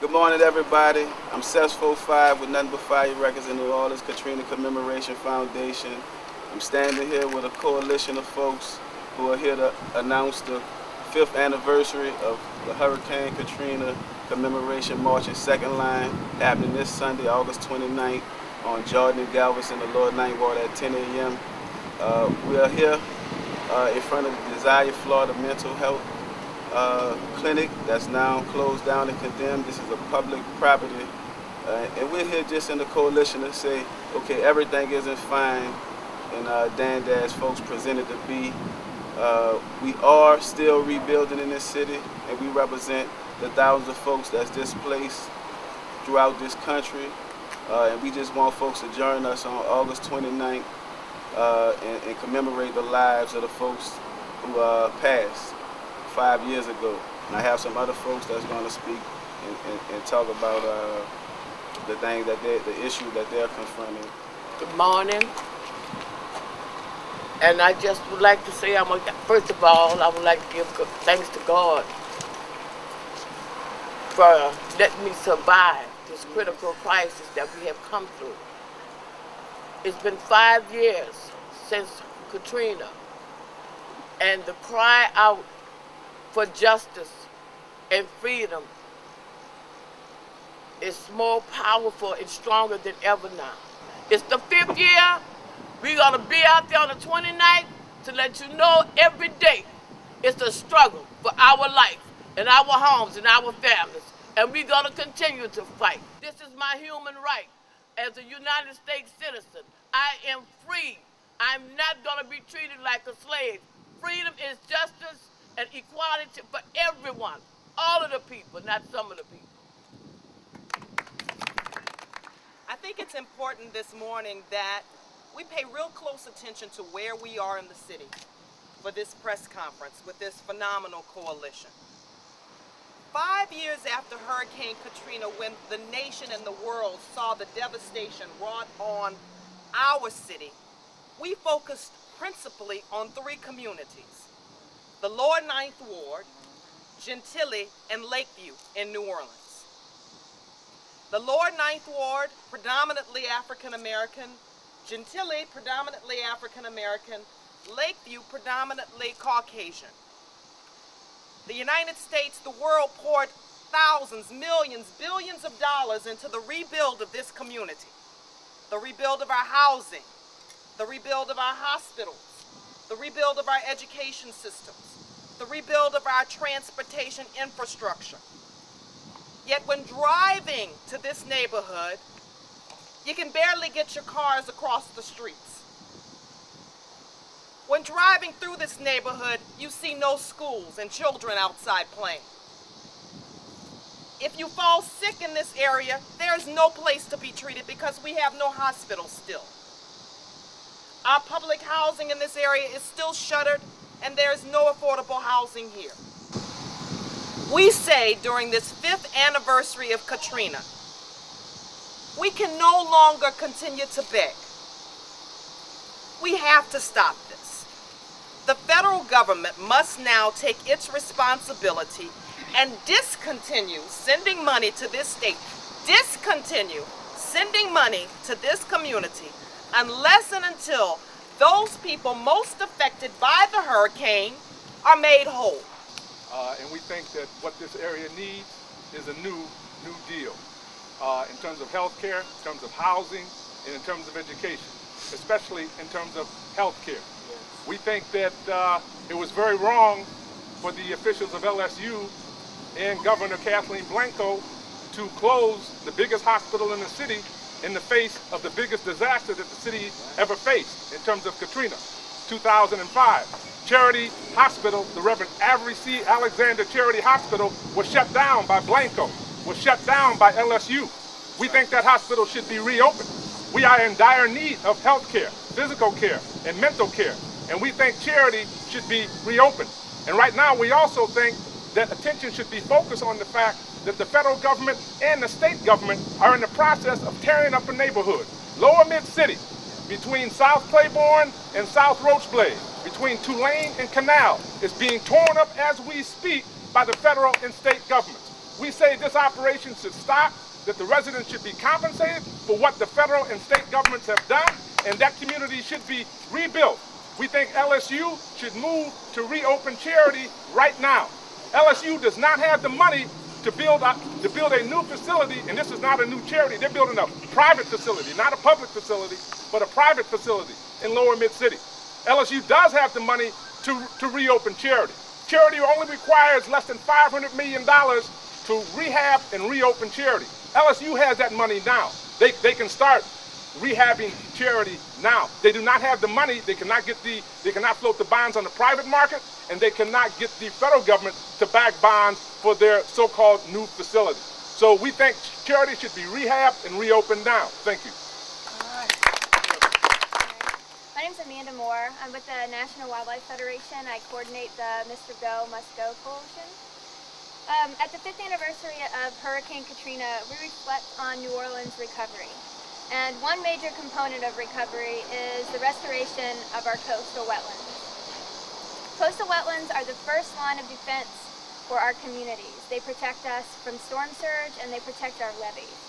Good morning, everybody. I'm Cess45 with Nothing But Fire Records in New Orleans, Katrina Commemoration Foundation. I'm standing here with a coalition of folks who are here to announce the 5th anniversary of the Hurricane Katrina Commemoration March in Second Line, happening this Sunday, August 29th, on Jordan and Galveston, the Lord Ninth Ward at 10 a.m. We are here in front of the Desire Florida Mental Health clinic that's now closed down and condemned. This is a public property, and we're here just in the coalition to say, okay, everything isn't fine, and Dan folks presented to be. We are still rebuilding in this city, and we represent the thousands of folks that's displaced throughout this country, and we just want folks to join us on August 29th and commemorate the lives of the folks who passed 5 years ago. And I have some other folks that's going to speak and talk about the things that the issue that they're confronting. Good morning. And I just would like to say, first of all, I would like to give thanks to God for letting me survive this critical crisis that we have come through. It's been 5 years since Katrina, and the cry out for justice and freedom is more powerful and stronger than ever now. It's the 5th year. We're gonna be out there on the 29th to let you know every day it's a struggle for our life and our homes and our families. And we're gonna continue to fight. This is my human right. As a United States citizen, I am free. I'm not gonna be treated like a slave. Freedom is justice and equality for everyone, all of the people, not some of the people. I think it's important this morning that we pay real close attention to where we are in the city for this press conference with this phenomenal coalition. 5 years after Hurricane Katrina, when the nation and the world saw the devastation wrought on our city, we focused principally on 3 communities: the Lower Ninth Ward, Gentilly, and Lakeview in New Orleans. The Lower Ninth Ward, predominantly African American; Gentilly, predominantly African American; Lakeview, predominantly Caucasian. The United States, the world poured thousands, millions, billions of dollars into the rebuild of this community. The rebuild of our housing, the rebuild of our hospitals, the rebuild of our education systems, the rebuild of our transportation infrastructure. Yet when driving to this neighborhood, you can barely get your cars across the streets. When driving through this neighborhood, you see no schools and children outside playing. If you fall sick in this area, there is no place to be treated because we have no hospital still. Our public housing in this area is still shuttered, and there is no affordable housing here. We say during this 5th anniversary of Katrina, we can no longer continue to beg. We have to stop this. The federal government must now take its responsibility and discontinue sending money to this state, discontinue sending money to this community unless and until those people most affected by the hurricane are made whole. And we think that what this area needs is a new deal in terms of health care, in terms of housing, and in terms of education, especially in terms of health care. We think that it was very wrong for the officials of LSU and Governor Kathleen Blanco to close the biggest hospital in the city in the face of the biggest disaster that the city ever faced in terms of Katrina, 2005. Charity Hospital, the Reverend Avery C. Alexander Charity Hospital, was shut down by Blanco, was shut down by LSU. We think that hospital should be reopened. We are in dire need of health care, physical care, and mental care, and we think charity should be reopened. And right now we also think that attention should be focused on the fact that the federal government and the state government are in the process of tearing up a neighborhood, Lower Mid-City, between South Claiborne and South Roachblade, between Tulane and Canal, is being torn up as we speak by the federal and state governments. We say this operation should stop, that the residents should be compensated for what the federal and state governments have done, and that community should be rebuilt. We think LSU should move to reopen charity right now. LSU does not have the money to build a new facility, and this is not a new charity. They're building a private facility, not a public facility, but a private facility in Lower Mid-City. LSU does have the money to reopen charity. Charity only requires less than $500 million to rehab and reopen charity. LSU has that money now. They can start rehabbing charity now. They do not have the money. They cannot float the bonds on the private market, and they cannot get the federal government to back bonds for their so-called new facility. So we think charity should be rehabbed and reopened now. Thank you. My name's Amanda Moore. I'm with the National Wildlife Federation. I coordinate the Mr. Go, Must Go coalition. At the 5th anniversary of Hurricane Katrina, we reflect on New Orleans recovery. And one major component of recovery is the restoration of our coastal wetlands. Coastal wetlands are the first line of defense for our communities. They protect us from storm surge and they protect our levees.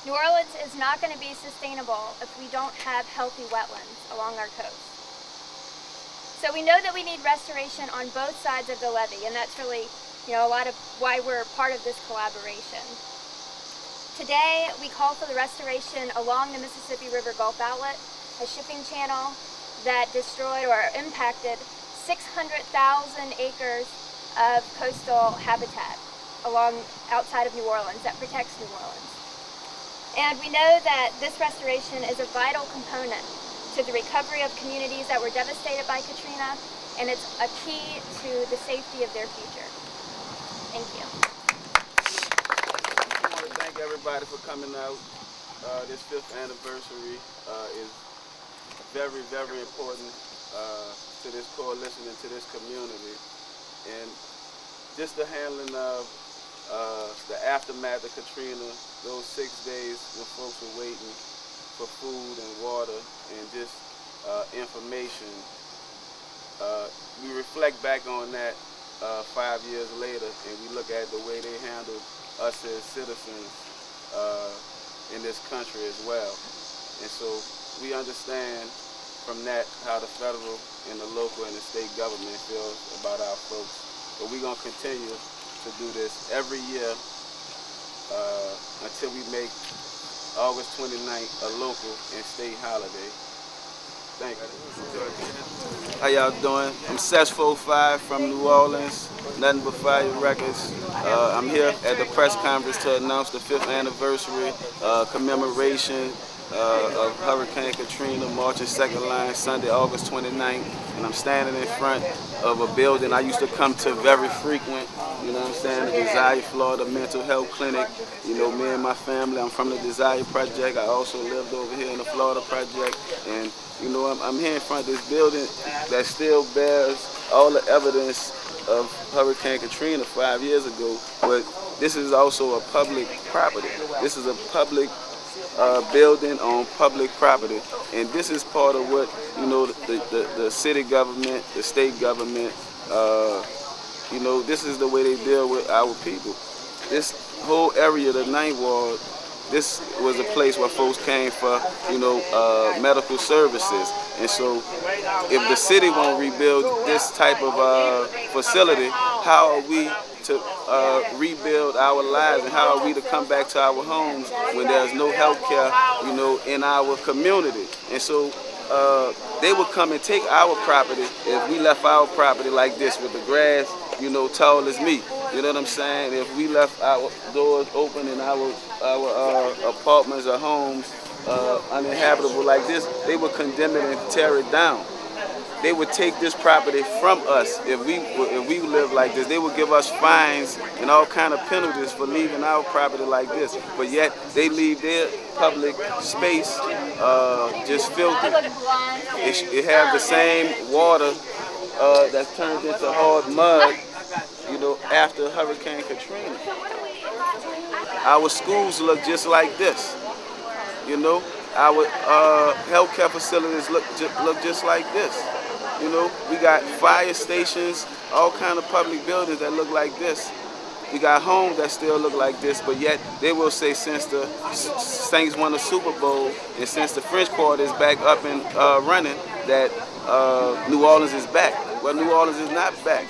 New Orleans is not going to be sustainable if we don't have healthy wetlands along our coast. So we know that we need restoration on both sides of the levee, and that's really, a lot of why we're part of this collaboration. Today, we call for the restoration along the Mississippi River Gulf Outlet, a shipping channel that destroyed or impacted 600,000 acres of coastal habitat outside of New Orleans that protects New Orleans. And we know that this restoration is a vital component to the recovery of communities that were devastated by Katrina, and it's a key to the safety of their future. Thank you. I want to thank everybody for coming out. This 5th anniversary is very, very important to this coalition and to this community. And just the handling of the aftermath of Katrina, those 6 days when folks were waiting for food and water and just information. We reflect back on that 5 years later, and we look at the way they handled us as citizens in this country as well. And so we understand from that how the federal and the local and the state government feels about our folks. But we're going to continue to do this every year until we make August 29th a local and state holiday. Thank you. How y'all doing? I'm Sesh45 from New Orleans, Nothing But Fire Records. I'm here at the press conference to announce the 5th anniversary commemoration of Hurricane Katrina, marching second line, Sunday, August 29th. And I'm standing in front of a building I used to come to very frequent, you know what I'm saying, the Desire, Florida Mental Health Clinic. You know, me and my family, I'm from the Desire Project. I also lived over here in the Florida Project. And, you know, I'm here in front of this building that still bears all the evidence of Hurricane Katrina 5 years ago. But this is also a public property. This is a public building on public property, and this is part of what, you know, the city government, the state government, you know, this is the way they deal with our people. This whole area, the Ninth Ward, this was a place where folks came for, you know, medical services. And so if the city won't rebuild this type of facility, how are we to rebuild our lives, and how are we to come back to our homes when there's no health care, you know, in our community? And so they would come and take our property if we left our property like this with the grass, you know, tall as me. You know what I'm saying? If we left our doors open and our apartments or homes uninhabitable like this, they would condemn it and tear it down. They would take this property from us if we live like this. They would give us fines and all kind of penalties for leaving our property like this. But yet they leave their public space just filthy. It has the same water that's turned into hard mud, you know, after Hurricane Katrina. Our schools look just like this, you know. Our healthcare facilities look just like this. You know, we got fire stations, all kind of public buildings that look like this. We got homes that still look like this, but yet they will say since the Saints won the Super Bowl and since the French Quarter is back up and running, that New Orleans is back. Well, New Orleans is not back.